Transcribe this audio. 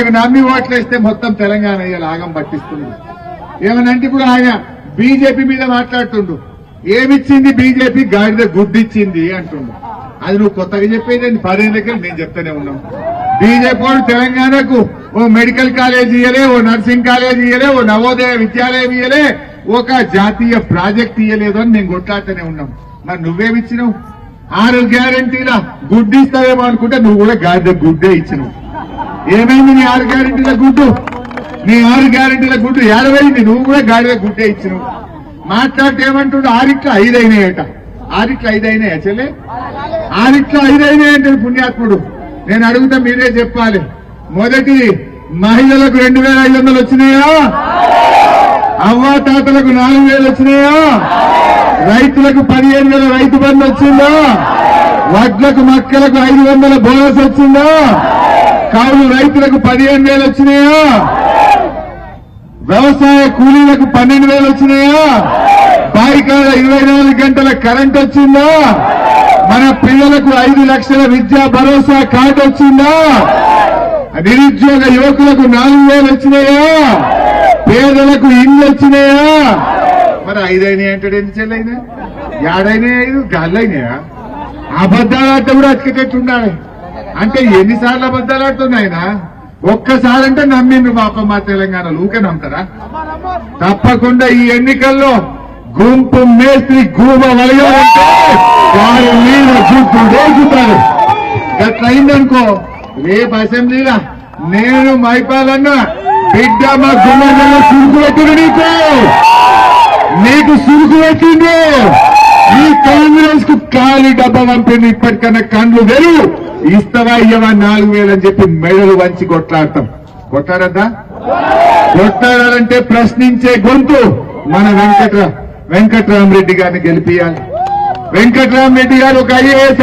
మనకు నమ్మి ఓట్లేస్తే మొత్తం తెలంగాణ ఇవాళ ఆగం పట్టిస్తుంది. ఏమనంటే ఇప్పుడు ఆయన బీజేపీ మీద మాట్లాడుతుండు. ఏమిచ్చింది బీజేపీ? గాడిద గుడ్డిచ్చింది అంటుండు. అది నువ్వు కొత్తగా చెప్పేది 10 దగ్గర నేను చెప్తానే ఉన్నాం. బీజేపీ వాడు తెలంగాణకు ఓ మెడికల్ కాలేజ్ ఇయ్యలే, ఓ నర్సింగ్ కాలేజ్ ఇయ్యలే, ఓ నవోదయ విద్యాలయం ఇయ్యలే, ఒక జాతీయ ప్రాజెక్ట్ ఇయ్యలేదు అని మేము కొట్లాడుతూనే ఉన్నాం. మరి నువ్వేమిచ్చినావు? 6 గ్యారంటీల గుడ్డిస్తావేమో అనుకుంటే నువ్వు కూడా గాడిద గుడ్డే ఇచ్చినావు. ఏమైంది నీ 6 గ్యారంటీల గుడ్డు? నీ 6 గ్యారంటీల గుడ్డు ఏడవైంది? నువ్వు కూడా గాడిద గుడ్డే ఇచ్చినావు. మాట్లాడితే ఏమంటుండు? 6 5 అయినాయట. 6 5 అయినాయా చెల్లె? 6 5 అయినాయంటే పుణ్యాత్ముడు. నేను అడుగుతా, మీరే చెప్పాలి. మొదటి మహిళలకు 2500 వచ్చినాయా? అవ్వా తాతలకు 4000 వచ్చినాయా? రైతులకు 15,000 రైతు బంధు వచ్చిందా? వడ్లకు మక్కలకు 500 బోనస్ వచ్చిందా? కౌలు రైతులకు 15,000 వచ్చినాయా? వ్యవసాయ కూలీలకు 12,000 వచ్చినాయా? బాయికాడ 24 గంటల కరెంట్ వచ్చిందా? మన పిల్లలకు 5 లక్షల విద్యా భరోసా కార్డు వచ్చిందా? నిరుద్యోగ యువకులకు 4,000 వచ్చినాయా? పేదలకు ఇళ్ళు వచ్చినాయా? మరి 5 అయినాయి అంటాడు. ఎన్ని చెల్లైనా? 7 5 గాళ్ళైనాయా? అబద్దాలాట కూడా అతికేటట్టుండాలి. అంటే ఎన్నిసార్లు అబద్దాలు ఆడుతున్నాయినా? ఒక్కసారి అంటే నమ్మిండ్రు మా తెలంగాణలో. ఊకే నమ్ముతారా? తప్పకుండా ఈ ఎన్నికల్లో గుంపు మేస్త్రి గూమ వలయాలంటే వారి మీద చూస్తారు. గట్లయిందనుకో రేపు అసెంబ్లీలో నేను మైపాలన్నా బిడ్డ మా గుమ్మలో సురుకు పెట్టిండు. నీకు సురుకు పెట్టిండు. ఈ కాంగ్రెస్ కు ఖాళీ డబ్బా పంపింది. ఇప్పటికన్నా కండ్లు వెరు ఇస్తావా ఇయ్యవా 4,000 అని చెప్పి మెడలు వంచి కొట్లాడతాం. కొట్లాడద్దా? కొట్లాడాలంటే ప్రశ్నించే గొంతు మన వెంకట్రామరెడ్డి గారిని గెలిపియాలి. వెంకట్రామరెడ్డి గారు ఒక IAS